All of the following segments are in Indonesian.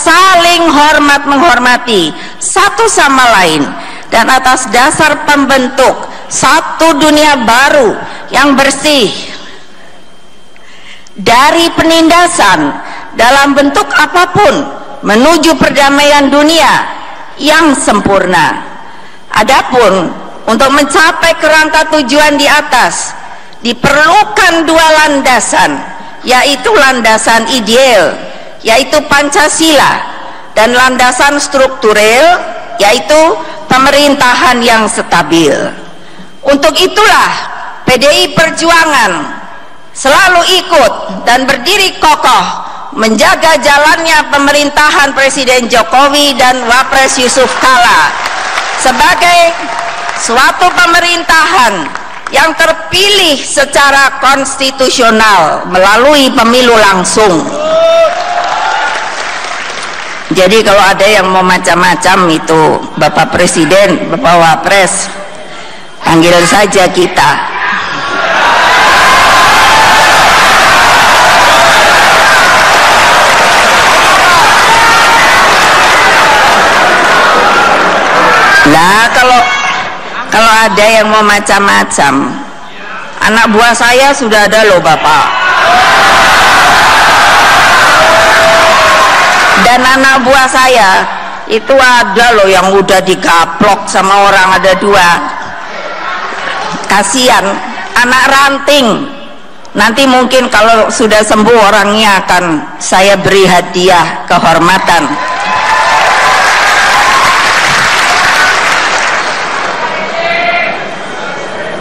saling hormat menghormati satu sama lain, dan atas dasar pembentuk satu dunia baru yang bersih dari penindasan dalam bentuk apapun menuju perdamaian dunia yang sempurna. Adapun untuk mencapai kerangka tujuan di atas diperlukan dua landasan, yaitu landasan ideal, yaitu Pancasila, dan landasan struktural, yaitu pemerintahan yang stabil. Untuk itulah PDI Perjuangan selalu ikut dan berdiri kokoh menjaga jalannya pemerintahan Presiden Jokowi dan Wapres Yusuf Kala sebagai suatu pemerintahan yang terpilih secara konstitusional melalui pemilu langsung. Jadi kalau ada yang mau macam-macam itu Bapak Presiden, Bapak Wapres, panggil saja kita. Nah, kalau ada yang mau macam-macam, anak buah saya sudah ada loh Bapak, dan anak buah saya itu ada loh yang udah digaplok sama orang, ada 2. Kasihan anak ranting. Nanti mungkin kalau sudah sembuh orangnya akan saya beri hadiah kehormatan.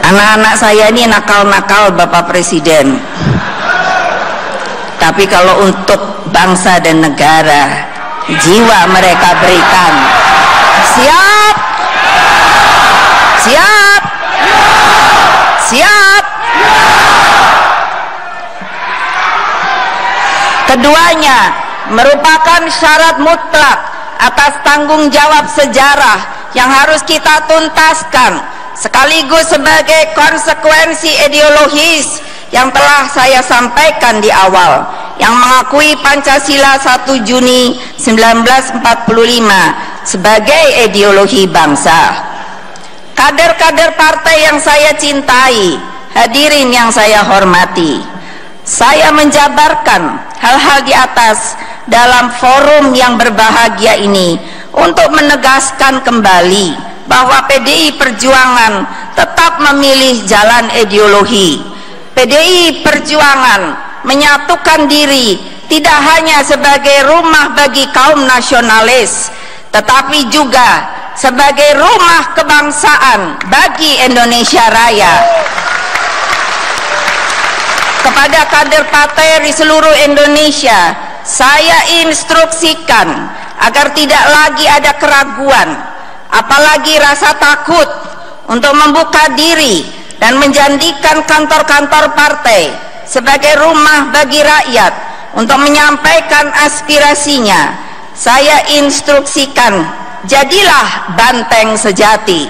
Anak-anak saya ini nakal-nakal Bapak Presiden, tapi kalau untuk bangsa dan negara, jiwa mereka berikan. Siap, siap, siap. Keduanya merupakan syarat mutlak atas tanggung jawab sejarah yang harus kita tuntaskan, sekaligus sebagai konsekuensi ideologis yang telah saya sampaikan di awal, yang mengakui Pancasila 1 Juni 1945 sebagai ideologi bangsa. Kader-kader partai yang saya cintai, hadirin yang saya hormati, saya menjabarkan hal-hal di atas dalam forum yang berbahagia ini untuk menegaskan kembali bahwa PDI Perjuangan tetap memilih jalan ideologi. PDI Perjuangan menyatukan diri tidak hanya sebagai rumah bagi kaum nasionalis, tetapi juga sebagai rumah kebangsaan bagi Indonesia Raya. Kepada kader partai di seluruh Indonesia, saya instruksikan agar tidak lagi ada keraguan, apalagi rasa takut untuk membuka diri dan menjadikan kantor-kantor partai sebagai rumah bagi rakyat untuk menyampaikan aspirasinya. Saya instruksikan, jadilah banteng sejati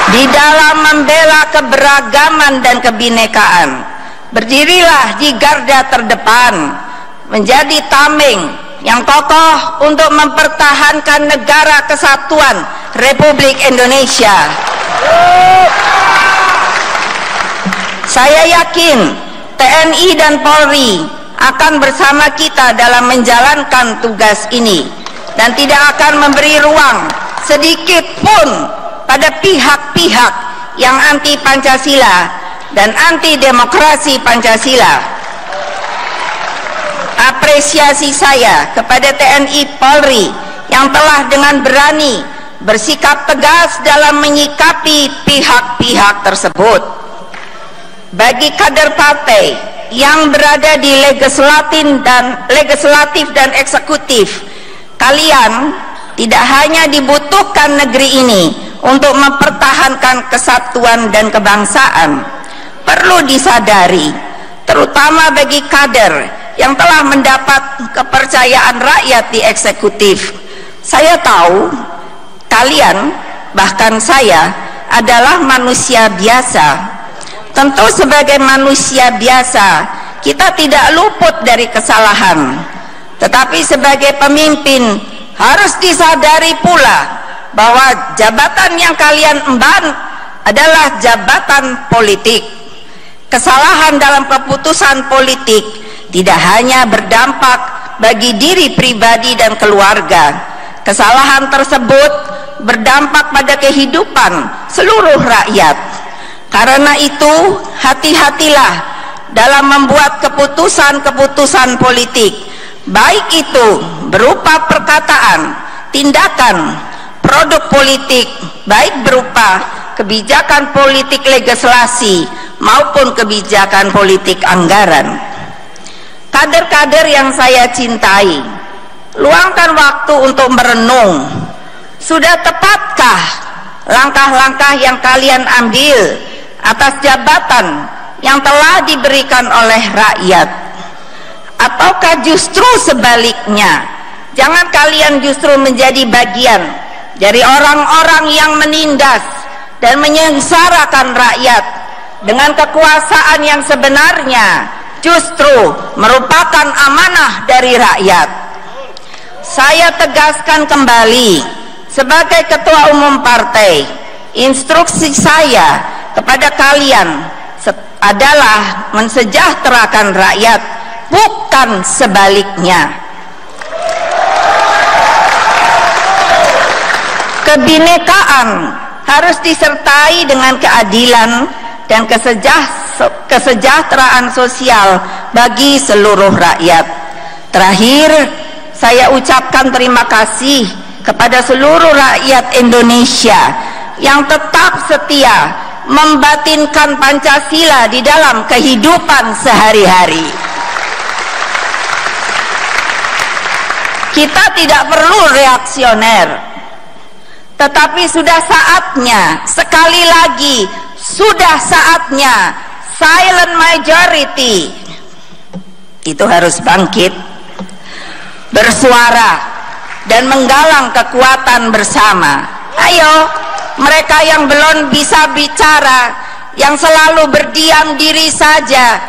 di dalam membela keberagaman dan kebinekaan. Berdirilah di garda terdepan, menjadi tameng yang kokoh untuk mempertahankan negara kesatuan Republik Indonesia. Saya yakin TNI dan Polri akan bersama kita dalam menjalankan tugas ini dan tidak akan memberi ruang sedikit pun pada pihak-pihak yang anti Pancasila dan anti demokrasi Pancasila. Apresiasi saya kepada TNI Polri yang telah dengan berani bersikap tegas dalam menyikapi pihak-pihak tersebut. Bagi kader partai yang berada di legislatif dan eksekutif, kalian tidak hanya dibutuhkan negeri ini untuk mempertahankan kesatuan dan kebangsaan. Perlu disadari, terutama bagi kader yang telah mendapat kepercayaan rakyat di eksekutif. Saya tahu kalian, bahkan saya, adalah manusia biasa. Tentu sebagai manusia biasa, kita tidak luput dari kesalahan. Tetapi sebagai pemimpin harus disadari pula bahwa jabatan yang kalian emban adalah jabatan politik. Kesalahan dalam keputusan politik tidak hanya berdampak bagi diri pribadi dan keluarga. Kesalahan tersebut berdampak pada kehidupan seluruh rakyat. Karena itu, hati-hatilah dalam membuat keputusan-keputusan politik, baik itu berupa perkataan, tindakan, produk politik, baik berupa kebijakan politik legislasi maupun kebijakan politik anggaran. Kader-kader yang saya cintai, luangkan waktu untuk merenung. Sudah tepatkah langkah-langkah yang kalian ambil atas jabatan yang telah diberikan oleh rakyat? Ataukah justru sebaliknya, jangan kalian justru menjadi bagian dari orang-orang yang menindas dan menyengsarakan rakyat dengan kekuasaan yang sebenarnya justru merupakan amanah dari rakyat. Saya tegaskan kembali sebagai ketua umum partai, instruksi saya kepada kalian adalah mensejahterakan rakyat, bukan sebaliknya. Kebinekaan harus disertai dengan keadilan dan kesejahteraan sosial bagi seluruh rakyat. Terakhir, saya ucapkan terima kasih kepada seluruh rakyat Indonesia yang tetap setia membatinkan Pancasila di dalam kehidupan sehari-hari. Kita tidak perlu reaksioner, tetapi sudah saatnya, sekali lagi sudah saatnya silent majority itu harus bangkit, bersuara dan menggalang kekuatan bersama. Ayo, mereka yang belum bisa bicara, yang selalu berdiam diri saja,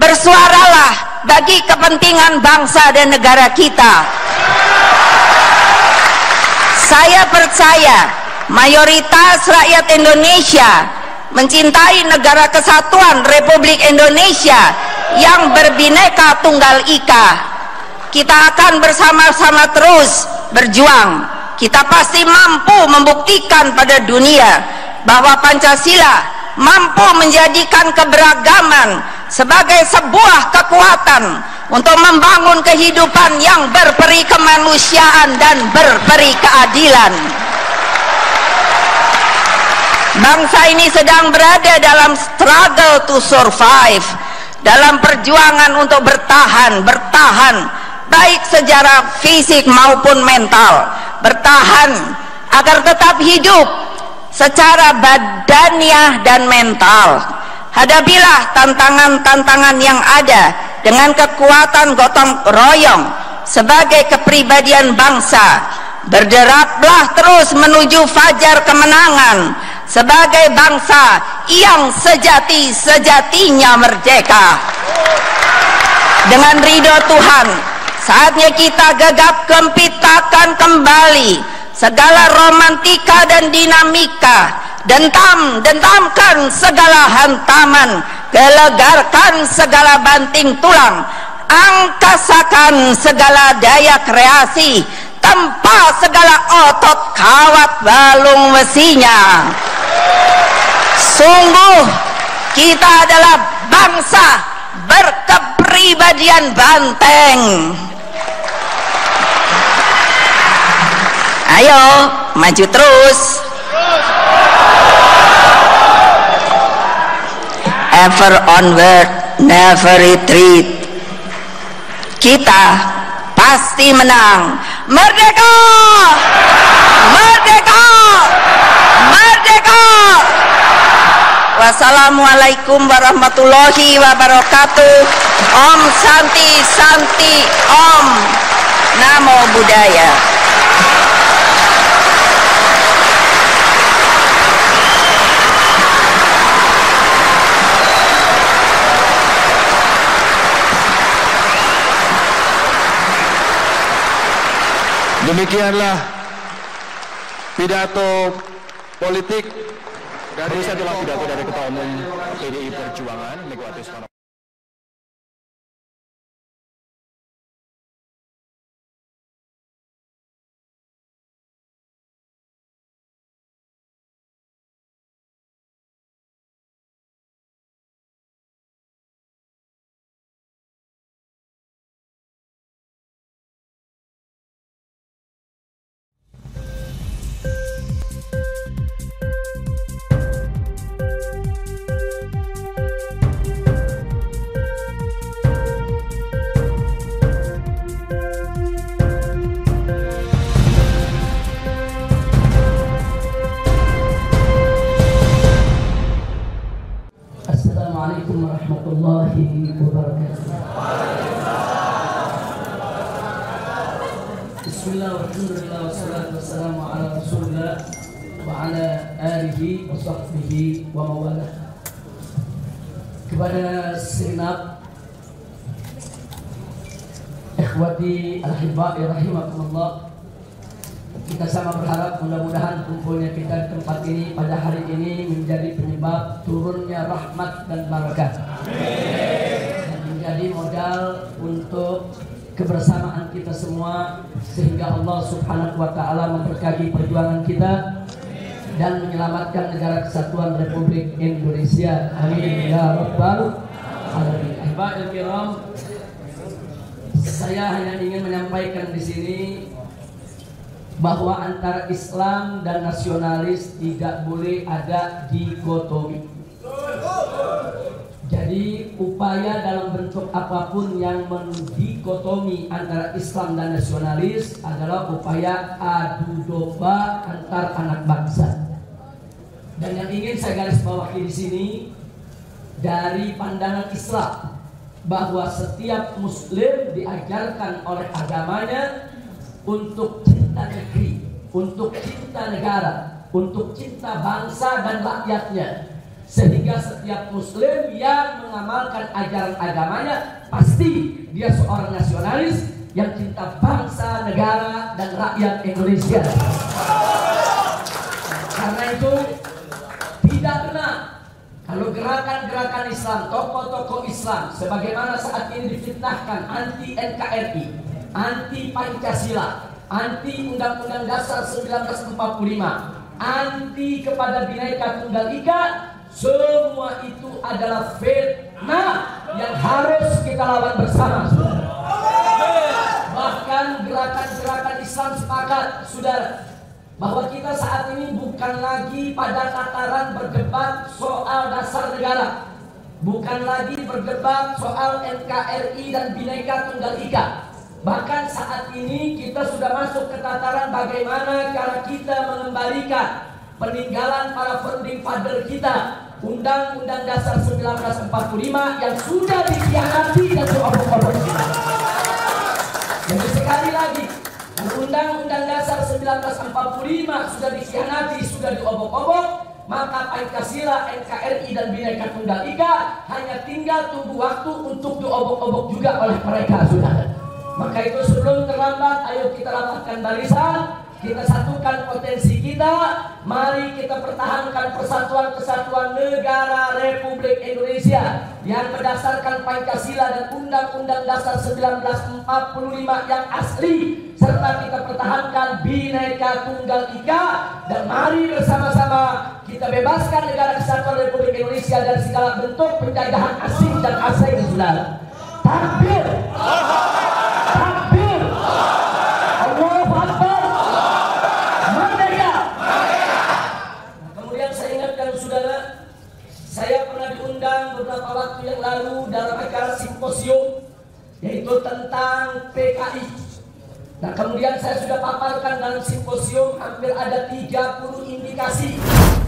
bersuaralah bagi kepentingan bangsa dan negara kita. Saya percaya mayoritas rakyat Indonesia mencintai negara kesatuan Republik Indonesia yang berbineka tunggal ika. Kita akan bersama-sama terus berjuang. Kita pasti mampu membuktikan pada dunia bahwa Pancasila mampu menjadikan keberagaman sebagai sebuah kekuatan untuk membangun kehidupan yang berperi kemanusiaan dan berperi keadilan. Bangsa ini sedang berada dalam struggle to survive, dalam perjuangan untuk bertahan, baik secara fisik maupun mental, bertahan agar tetap hidup secara badaniah dan mental. Hadapilah tantangan-tantangan yang ada dengan kekuatan gotong royong sebagai kepribadian bangsa. Berderaplah terus menuju fajar kemenangan sebagai bangsa yang sejati-sejatinya merdeka. Dengan ridho Tuhan, saatnya kita gegap gempitakan kembali segala romantika dan dinamika, dentamkan segala hantaman, gelegarkan segala banting tulang, angkasakan segala daya kreasi, tempa segala otot kawat balung besinya. Sungguh kita adalah bangsa berkepribadian banteng. Ayo maju terus, ever onward, never retreat. Kita pasti menang. Merdeka! Merdeka! Merdeka! Wassalamualaikum warahmatullahi wabarakatuh. Om Santi Santi Om. Namo Buddhaya. Demikianlah pidato politik dari setelah pidato dari Ketua Umum PDI Perjuangan Megawati Soekarno. Assalamualaikum warahmatullahi wabarakatuh. Bismillah, walhamdulillah, wassalatu wassalamu ala rasulillah wa ala alihi wa sahbihi wa mawalah. Kepada segenap ikhwati al-hibba'i rahimakumullah, kita sama berharap mudah-mudahan kumpulnya kita di tempat ini pada hari ini menjadi penyebab turunnya rahmat dan barakah. Dan menjadi modal untuk kebersamaan kita semua, sehingga Allah Subhanahu wa taala memberkahi perjuangan kita dan menyelamatkan negara kesatuan Republik Indonesia. Amin ya rabbal alamin. Ahibahil kiram, saya hanya ingin menyampaikan di sini bahwa antara Islam dan nasionalis tidak boleh ada dikotomi. Jadi upaya dalam bentuk apapun yang mendikotomi antara Islam dan nasionalis adalah upaya adu domba antar anak bangsa. Dan yang ingin saya garis bawahi di sini dari pandangan Islam, bahwa setiap Muslim diajarkan oleh agamanya untuk cinta negeri, untuk cinta negara, untuk cinta bangsa dan rakyatnya. Sehingga setiap Muslim yang mengamalkan ajaran agamanya pasti dia seorang nasionalis yang cinta bangsa, negara, dan rakyat Indonesia. Karena itu tidak benar kalau gerakan-gerakan Islam, tokoh-tokoh Islam sebagaimana saat ini difitnahkan anti NKRI, anti Pancasila, anti Undang-Undang Dasar 1945, anti kepada Bhinneka Tunggal Ika, semua itu adalah fitnah yang harus kita lawan bersama. Bahkan gerakan-gerakan Islam sepakat, saudara, bahwa kita saat ini bukan lagi pada tataran berdebat soal dasar negara, bukan lagi berdebat soal NKRI dan Bhinneka Tunggal Ika. Bahkan saat ini kita sudah masuk ke tataran bagaimana cara kita mengembalikan peninggalan para founding father kita, Undang-Undang Dasar 1945 yang sudah dikhianati dan diobok-obok. Jadi sekali lagi, Undang-Undang Dasar 1945 sudah dikhianati, sudah diobok-obok, maka Pancasila, NKRI dan Bhinneka Tunggal Ika hanya tinggal tunggu waktu untuk diobok-obok juga oleh mereka, saudara. Maka itu sebelum terlambat, ayo kita rapatkan barisan, kita satukan potensi kita, mari kita pertahankan persatuan-kesatuan negara Republik Indonesia yang berdasarkan Pancasila dan Undang-Undang Dasar 1945 yang asli, serta kita pertahankan Bhinneka Tunggal Ika, dan mari bersama-sama kita bebaskan negara kesatuan Republik Indonesia dari segala bentuk penjajahan asing dan asing, saudara. Takbir! Takbir! Allahu Akbar! Merdeka! Nah, kemudian saya ingatkan saudara, saya pernah diundang beberapa waktu yang lalu dalam acara simposium, yaitu tentang PKI. Nah, kemudian saya sudah paparkan dalam simposium hampir ada 30 indikasi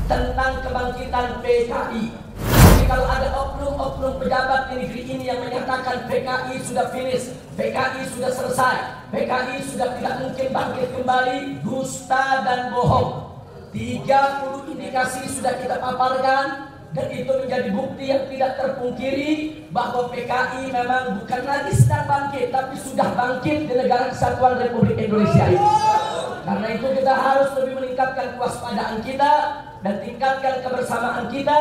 tentang kebangkitan PKI. Jadi kalau ada oknum-oknum pejabat di negeri ini yang menyatakan PKI sudah finish, PKI sudah selesai, PKI sudah tidak mungkin bangkit kembali, dusta dan bohong. 30 indikasi sudah kita paparkan, dan itu menjadi bukti yang tidak terpungkiri bahwa PKI memang bukan lagi sedang bangkit, tapi sudah bangkit di negara kesatuan Republik Indonesia ini. Karena itu kita harus lebih meningkatkan kewaspadaan kita dan tingkatkan kebersamaan kita.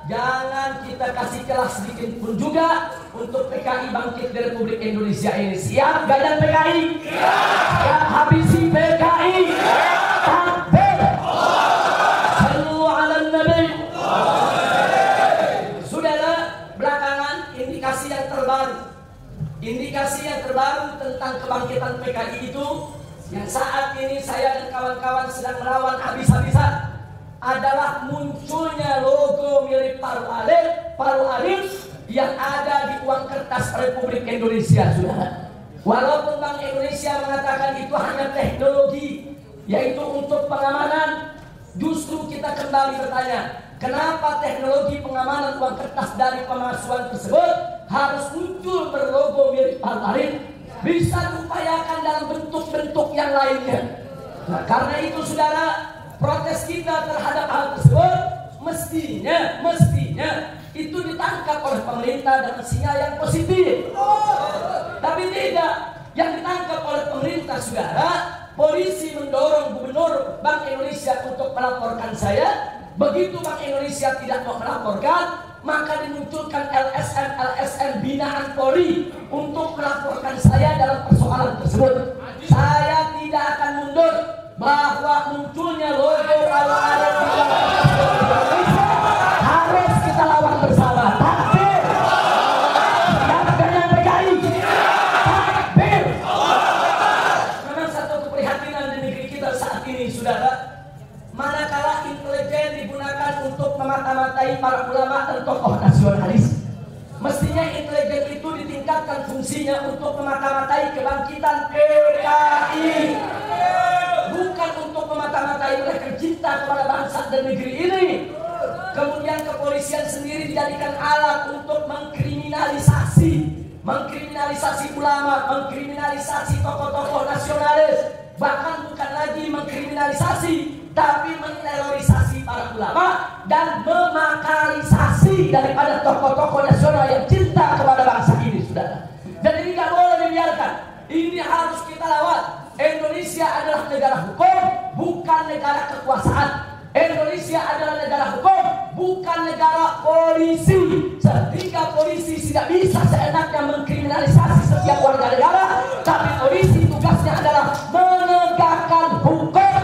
Jangan kita kasih celah sedikit pun juga untuk PKI bangkit di Republik Indonesia ini. Siap gadang PKI? Siap habisi PKI? Takbir! Sallu ala Nabi. Saudara, belakangan indikasi yang terbaru tentang kebangkitan PKI itu, yang saat ini saya dan kawan-kawan sedang melawan habis-habisan, adalah munculnya logo milik Paru Alim yang ada di uang kertas Republik Indonesia, saudara. Walaupun Bank Indonesia mengatakan itu hanya teknologi, yaitu untuk pengamanan, justru kita kembali bertanya, kenapa teknologi pengamanan uang kertas dari pemalsuan tersebut harus muncul berlogo milik Paru Alim? Bisa diupayakan dalam bentuk-bentuk yang lainnya. Nah, karena itu saudara, protes kita terhadap hal tersebut mestinya itu ditangkap oleh pemerintah dengan sinyal yang positif. Tapi tidak, yang ditangkap oleh pemerintah saudara, polisi mendorong Gubernur Bank Indonesia untuk melaporkan saya. Begitu Bank Indonesia tidak mau melaporkan, maka dimunculkan LSM binaan Polri untuk melaporkan saya dalam persoalan tersebut. Saya tidak akan mundur bahwa munculnya logo Paru Alim di Indonesia harus kita lawan bersama. Takbir! Siap dengan PKI? Takbir! Memang satu keprihatinan di negeri kita saat ini, saudara, manakala intelijen digunakan untuk memata-matai para ulama dan tokoh nasionalis, mestinya intelijen itu ditingkatkan fungsinya untuk memata-matai kebangkitan PKI, bukan untuk memata-matai mereka cinta kepada bangsa dan negeri ini. Kemudian kepolisian sendiri dijadikan alat untuk mengkriminalisasi ulama, mengkriminalisasi tokoh-tokoh nasionalis. Bahkan bukan lagi mengkriminalisasi, tapi menerorisasi para ulama dan memakalisasi daripada tokoh-tokoh nasional yang cinta kepada bangsa ini, saudara. Dan ini tidak boleh dibiarkan. Ini harus kita lawan. Indonesia adalah negara hukum, bukan negara kekuasaan. Indonesia adalah negara hukum, bukan negara polisi. Sehingga polisi tidak bisa seenaknya mengkriminalisasi setiap warga negara, tapi polisi tugasnya adalah menegakkan hukum.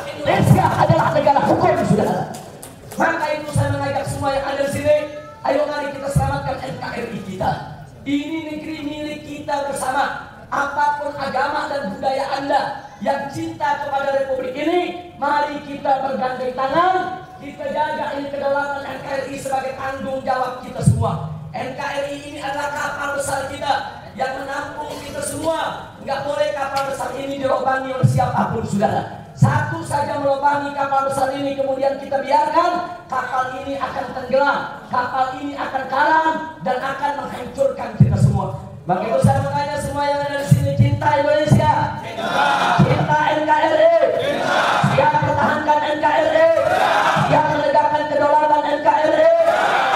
Indonesia adalah negara hukum, saudara. Maka itu saya mengajak semua yang ada di sini, ayo mari kita selamatkan NKRI kita. Ini negeri milik kita bersama. Apapun agama dan budaya Anda yang cinta kepada Republik ini, mari kita bergandeng tangan, kita jaga ini kedaulatan NKRI sebagai tanggung jawab kita semua. NKRI ini adalah kapal besar kita yang menampung kita semua. Nggak boleh kapal besar ini dilobangi oleh siapapun, saudara. Satu saja melobangi kapal besar ini, kemudian kita biarkan, kapal ini akan tenggelam, kapal ini akan karam dan akan menghancurkan kita semua. Maka itu saya bertanya semua yang ada di sini, cinta Indonesia, cinta NKRI, siap pertahankan NKRI, siap menegakkan kedaulatan NKRI.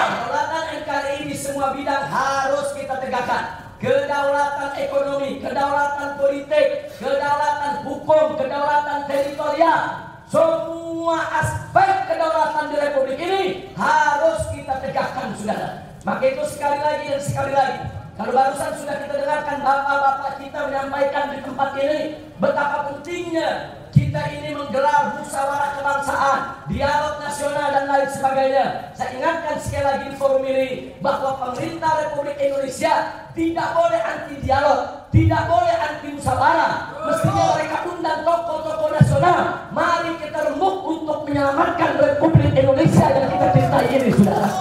Kedaulatan NKRI di semua bidang harus kita tegakkan. Kedaulatan ekonomi, kedaulatan politik, kedaulatan hukum, kedaulatan teritorial, semua aspek kedaulatan di Republik ini harus kita tegakkan, saudara. Maka itu sekali lagi dan sekali lagi, kalau barusan sudah kita dengarkan bapak-bapak kita menyampaikan di tempat ini betapa pentingnya kita ini menggelar musyawarah kebangsaan, dialog nasional dan lain sebagainya. Saya ingatkan sekali lagi di forum ini bahwa pemerintah Republik Indonesia tidak boleh anti dialog, tidak boleh anti musyawarah. Mestinya mereka undang tokoh-tokoh nasional. Mari kita rembuk untuk menyelamatkan Republik Indonesia yang kita cintai ini, saudara.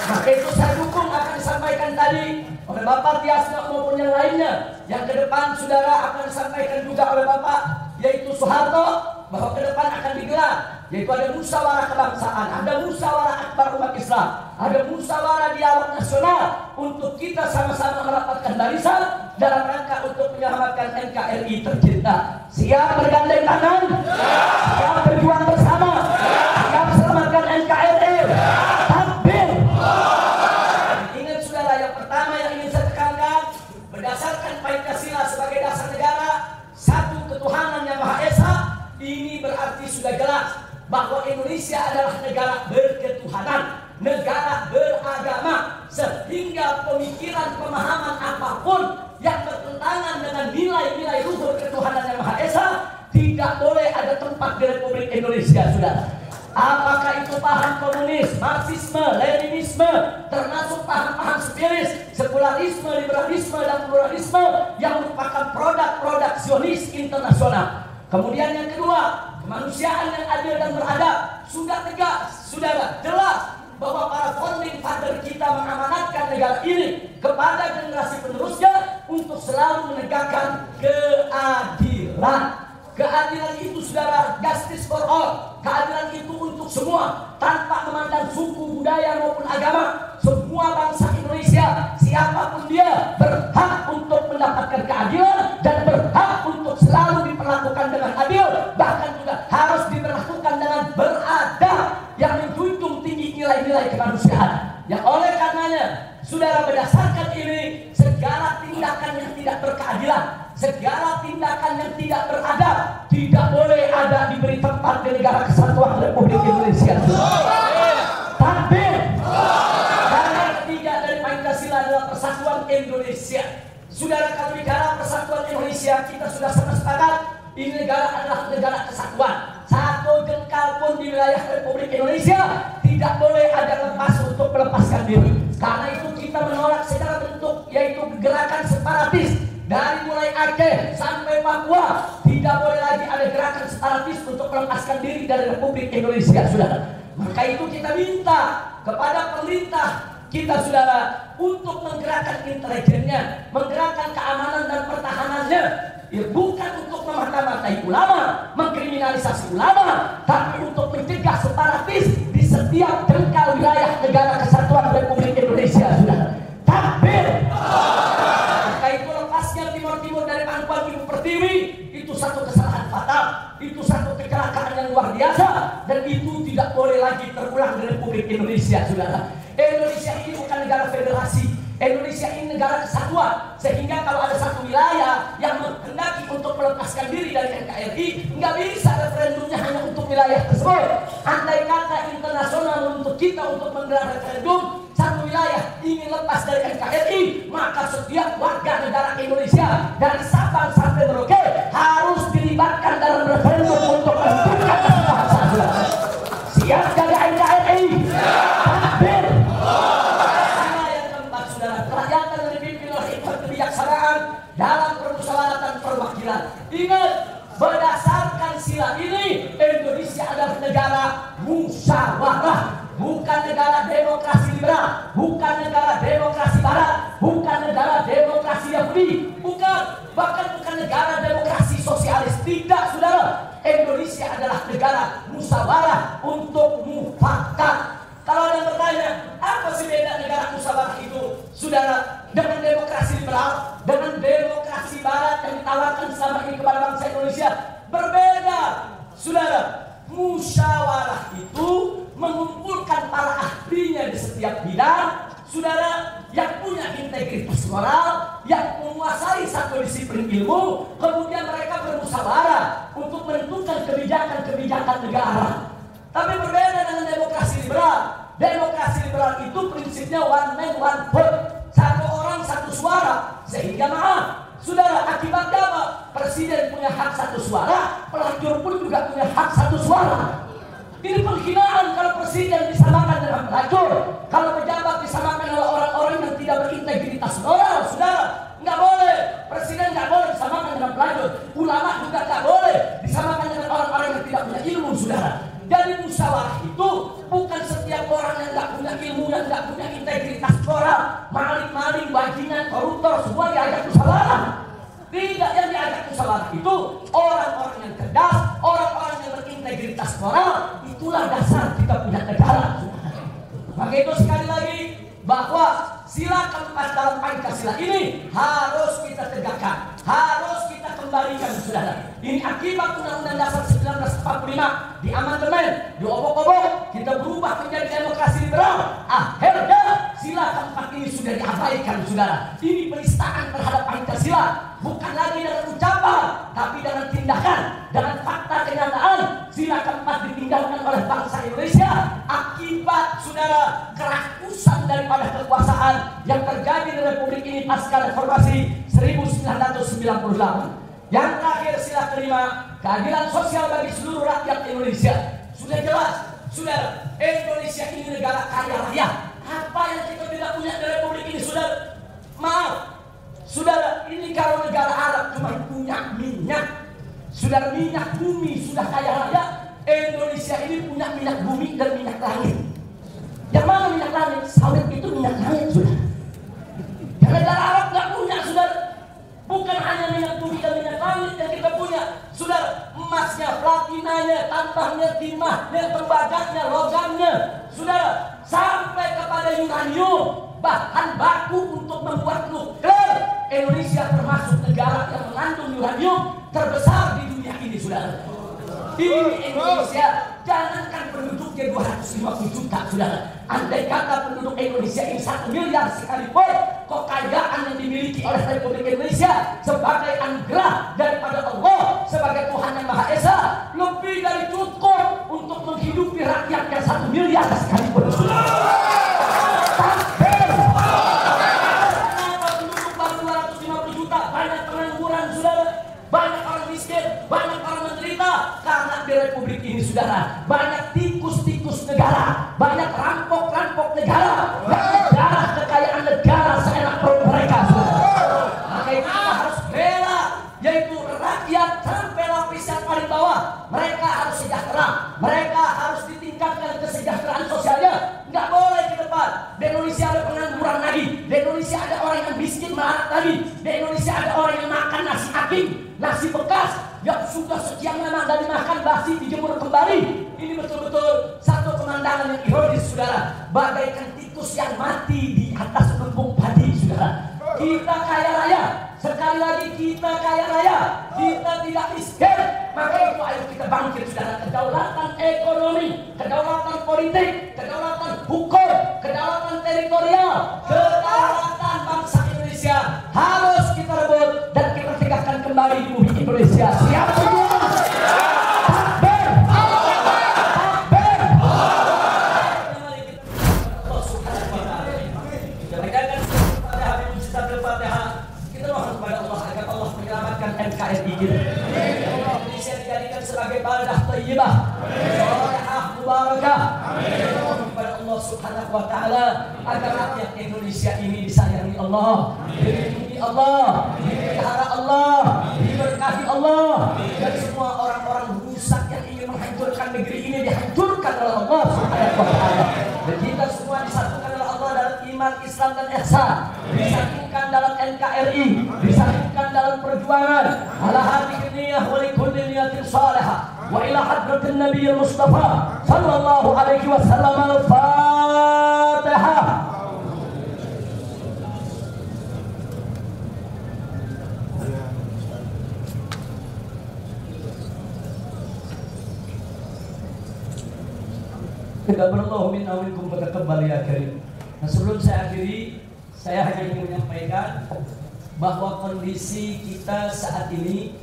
Maka itu saya dukung akan disampaikan tadi oleh Bapak Tiasno maupun yang lainnya. Yang ke depan saudara akan disampaikan juga oleh Bapak yaitu Soeharto, bahwa ke depan akan digelar yaitu ada musyawarah kebangsaan, ada musyawarah akbar umat Islam, ada musyawarah dialog nasional untuk kita sama-sama merapatkan barisan dalam rangka untuk menyelamatkan NKRI tercinta. Siap bergandeng tangan, siap berjuang bersama, siap selamatkan NKRI. Takbir. Ingat saudara, yang pertama yang ingin saya tekankan, berdasarkan Pancasila sebagai dasar negara, satu ketuhanan yang Maha Esa. sudah jelas bahwa Indonesia adalah negara berketuhanan, negara beragama, sehingga pemikiran pemahaman apapun yang bertentangan dengan nilai-nilai luhur ketuhanan yang Maha Esa tidak boleh ada tempat di Republik Indonesia, saudara. Apakah itu paham komunis, marxisme, leninisme, termasuk paham-paham spiris, sekularisme, liberalisme, dan pluralisme yang merupakan produk-produk Zionis internasional. Kemudian yang kedua, kemanusiaan yang adil dan beradab. Sudah tegas, saudara, jelas bahwa para founding father kita mengamanatkan negara ini kepada generasi penerusnya untuk selalu menegakkan keadilan. Keadilan itu, saudara, justice for all. Keadilan itu untuk semua, tanpa memandang suku, budaya maupun agama. Semua bangsa Indonesia, siapapun dia, berhak untuk mendapatkan keadilan dan berhak untuk selalu diperlakukan dengan adil. Bahkan juga harus diperlakukan dengan beradab yang menjunjung tinggi nilai-nilai kemanusiaan. Yang oleh karenanya, saudara, berdasarkan ini, segala tindakan yang tidak berkeadilan, segala tindakan yang tidak beradab tidak boleh ada diberi tempat di negara kesatuan Republik Indonesia. Takbir. Karena ketiga dari Pancasila adalah persatuan Indonesia. Saudara, kalau bicara persatuan Indonesia, kita sudah sepakat ini negara adalah negara kesatuan. Satu jengkal pun di wilayah Republik Indonesia tidak boleh ada lepas untuk melepaskan diri. Karena itu kita menolak secara bentuk, yaitu gerakan separatis. Dari mulai Aceh sampai Papua tidak boleh lagi ada gerakan separatis untuk melepaskan diri dari Republik Indonesia, saudara. Maka itu kita minta kepada pemerintah kita, saudara, untuk menggerakkan intelijennya, menggerakkan keamanan dan pertahanannya. Ya, bukan untuk memata-matai ulama, mengkriminalisasi ulama, tapi untuk mencegah separatis di setiap jengkal wilayah negara kesatuan Republik Indonesia, saudara. Takbir. Maka itu lepasnya Timur dari pangkuan Ibu Pertiwi itu satu kesalahan fatal, itu satu kecelakaan yang luar biasa, dan itu tidak boleh lagi terulang di Republik Indonesia, saudara. Indonesia ini bukan negara federasi, Indonesia ini negara kesatuan. Sehingga kalau ada satu wilayah yang menghendaki untuk melepaskan diri dari NKRI, nggak bisa referendumnya hanya untuk wilayah tersebut. Andai kata internasional menuntut kita untuk menggelar referendum, satu wilayah ingin lepas dari NKRI, maka setiap warga negara Indonesia dari Sabang sampai Merauke harus dilibatkan dalam referendum untuk menentukan nasib bangsa. Siap jaga NKRI? Takbir. Kerakyatan yang dipimpin oleh hikmat kebijaksanaan dalam permusyawaratan perwakilan. Ingat, berdasarkan sila ini, Indonesia adalah negara musyawarah, bukan negara demokrasi liberal, bukan negara demokrasi barat, bukan negara demokrasi Yahudi, bukan, bahkan bukan negara demokrasi sosialis. Tidak, saudara. Indonesia adalah negara musyawarah untuk mufakat. Kalau ada yang bertanya, apa sih beda negara musyawarah itu, saudara, dengan demokrasi liberal, dengan demokrasi barat yang ditawarkan selama ini kepada bangsa Indonesia? Berbeda, saudara. Musyawarah itu mengumpulkan para ahlinya di setiap bidang, saudara, yang punya integritas moral, yang menguasai satu disiplin ilmu, kemudian mereka bermusyawarah untuk menentukan kebijakan-kebijakan negara. Tapi berbeda dengan demokrasi liberal. Demokrasi liberal itu prinsipnya one man one vote, satu orang satu suara. Sehingga maaf, saudara, akibatnya apa? Presiden punya hak satu suara, pelacur pun juga punya hak satu suara. Ini penghinaan kalau presiden disamakan dengan pelacur, kalau pejabat disamakan oleh orang-orang yang tidak berintegritas moral, saudara. Nggak boleh, presiden nggak boleh disamakan dengan pelacur, ulama juga nggak boleh disamakan dengan orang-orang yang tidak punya ilmu, saudara. Jadi musyawarah itu bukan setiap orang yang nggak punya ilmu, yang nggak punya integritas moral, maling-maling, bajingan, koruptor, semua diajak musyawarah. Tidak, yang diajak musyawarah itu orang-orang yang cerdas, orang-orang yang berintegritas moral. Itulah dasar kita punya negara. Maka itu sekali lagi bahwa sila keempat dalam Pancasila ini harus kita tegakkan, harus kita kembalikan, saudara. Ini akibat Undang-Undang Dasar 1945 di amandemen, diobok-obok, kita berubah menjadi demokrasi liberal. Akhirnya sila keempat ini sudah diabaikan, saudara. Ini penistaan terhadap Pancasila, bukan lagi dengan ucapan, tapi dengan tindakan, dengan fakta kenyataan. Sila ditinggalkan oleh bangsa Indonesia akibat saudara kerakusan daripada kekuasaan yang terjadi di Republik ini pasca reformasi 1998. Yang terakhir sila kelima, keadilan sosial bagi seluruh rakyat Indonesia. Sudah jelas, saudara, Indonesia ini negara kaya raya. Apa yang kita tidak punya di Republik ini, saudara? Maaf, saudara, ini kalau negara Arab cuma punya minyak. Saudara, minyak bumi sudah kaya raya. Indonesia ini punya minyak bumi dan minyak langit. Yang mana minyak langit? Sawit itu minyak langit, saudara. Yang negara Arab nggak punya, saudara. Bukan hanya minyak bumi dan minyak langit yang kita punya, saudara. Emasnya, platinanya, tambahnya, timahnya, tembaganya, logamnya, saudara. Sampai kepada uranium, bahan baku untuk membuat nuklir. Indonesia termasuk negara yang mengandung uranium terbesar di dunia ini, saudara. Ini Indonesia, jangankan penduduknya 250 juta, saudara. Andai kata penduduk Indonesia ini 1 miliar sekalipun, kekayaan yang dimiliki oleh Republik Indonesia sebagai anugerah daripada Allah, sebagai Tuhan yang Maha Esa, lebih dari cukup untuk menghidupi rakyatnya 1 miliar sekalipun, saudara. Banyak orang miskin, banyak orang menderita karena di Republik ini, saudara, banyak tikus-tikus negara, banyak rampok-rampok negara, negara kekayaan negara seenak perut mereka, saudara. Maka itu kita harus bela, yaitu rakyat sampai lapis yang paling bawah. Mereka harus sejahtera, mereka harus ditingkatkan kesejahteraan sosialnya. Nggak boleh ke depan di Indonesia ada pengangguran lagi, di Indonesia ada orang yang miskin melarat lagi, di Indonesia ada orang yang makan nasi aking, nasi bekas yang sudah sekian lama dari makan basi dijemur kembali. Ini betul-betul satu pemandangan yang ironis, saudara. Bagaikan tikus yang mati di atas lumbung padi, saudara. Kita kaya raya, sekali lagi kita kaya raya, kita tidak miskin. Maka itu ayo kita bangkit, saudara. Kedaulatan ekonomi, kedaulatan politik, kedaulatan hukum, kedaulatan teritorial, kedaulatan bangsa Indonesia harus kita rebut dan kita tegakkan kembali di bumi Indonesia. Siap semua? Takbir! Takbir! Allah Subhanahu wa Ta'ala. Dengarkan Al-Fatihah, Al-Fatihah. Kita mohon kepada Allah agar Allah menyelamatkan NKRI kita. Indonesia dijadikan sebagai baldah thayyibah, salihah, mubarakah. Kepada Allah Subhanahu wa Ta'ala agar rakyat Indonesia ini disayangi Allah, dilindungi Allah, dipelihara Allah, diberkahi Allah, dan semua orang-orang rusak yang ingin menghancurkan negeri ini dihancurkan oleh Allah Subhanahu wa Ta'ala. Dan kita semua disatukan oleh Allah dalam iman, Islam, dan ihsan, disatukan dalam NKRI, disatukan dalam perjuangan ala hadhihi niyah wa likulli niyatin salihah wa ila hadratin Nabi Mustafa sallallahu alaihi wasallam. Al-Fatihah. Taqabbalallahu minna wa minkum wa taqabbal ya karim. Nah, sebelum saya akhiri, saya hanya ingin menyampaikan bahwa kondisi kita saat ini,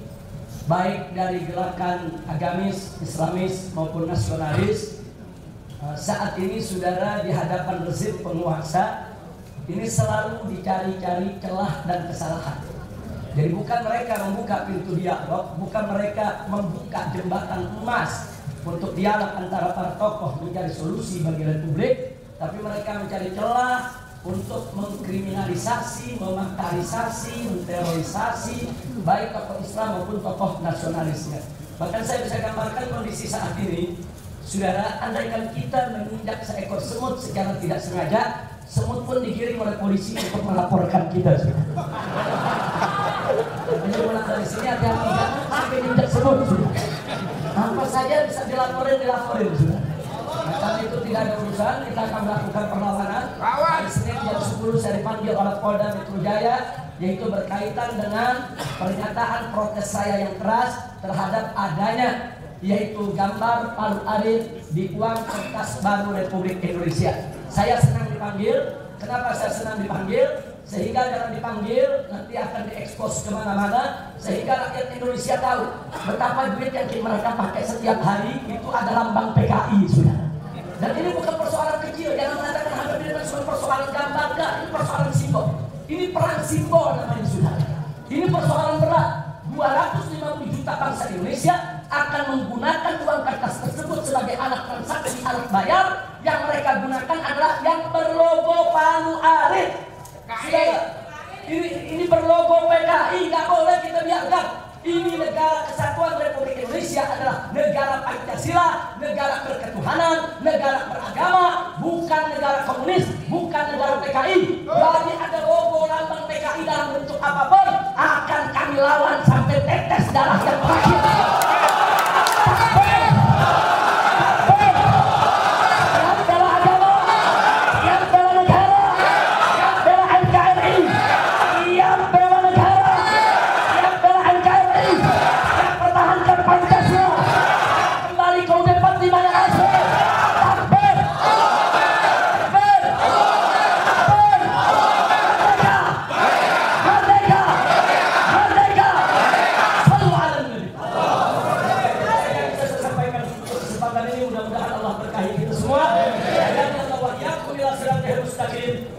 baik dari gerakan agamis, Islamis maupun nasionalis, saat ini saudara di hadapan rezim penguasa ini selalu dicari-cari celah dan kesalahan. Jadi bukan mereka membuka pintu dialog, bukan mereka membuka jembatan emas untuk dialog antara para tokoh mencari solusi bagi Republik, tapi mereka mencari celah untuk mengkriminalisasi, memakarisasi, menterorisasi baik tokoh Islam maupun tokoh nasionalisnya. Bahkan saya bisa gambarkan kondisi saat ini, saudara, andaikan kita menginjak seekor semut secara tidak sengaja, semut pun digiring oleh polisi untuk melaporkan kita, saudara. Jadi mulai dari sini hati-hati, jangan sampai injak semut, saudara. Apa saja bisa dilaporin, saudara. Nah, karena itu tidak ada urusan, kita akan melakukan perlawanan. Hari Senin jam 10 saya dipanggil oleh Polda Metro Jaya, yaitu berkaitan dengan pernyataan protes saya yang keras terhadap adanya yaitu gambar Palu Arit di uang kertas baru Republik Indonesia. Saya senang dipanggil. Kenapa saya senang dipanggil? Sehingga jangan dipanggil nanti akan diekspos kemana-mana, sehingga rakyat Indonesia tahu betapa duit yang mereka pakai setiap hari itu ada lambang PKI, saudara. Dan ini bukan persoalan kecil, jangan mengatakan Habib ini sebagai persoalan gambar, enggak, ini persoalan simbol. Ini perang simbol namanya, saudara. Ini persoalan berat. 250 juta bangsa Indonesia akan menggunakan uang kertas tersebut sebagai alat transaksi, alat bayar. Yang mereka gunakan adalah yang berlogo Palu Arit. Ini berlogo PKI, nggak boleh kita biarkan. Ini negara kesatuan Republik Indonesia adalah negara Pancasila, negara berketuhanan, negara beragama, bukan negara komunis, bukan negara PKI. Jadi ada logo lambang PKI dalam bentuk apapun, akan kami lawan sampai tetes darah yang terakhir.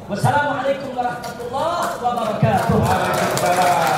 Wassalamualaikum warahmatullahi wabarakatuh.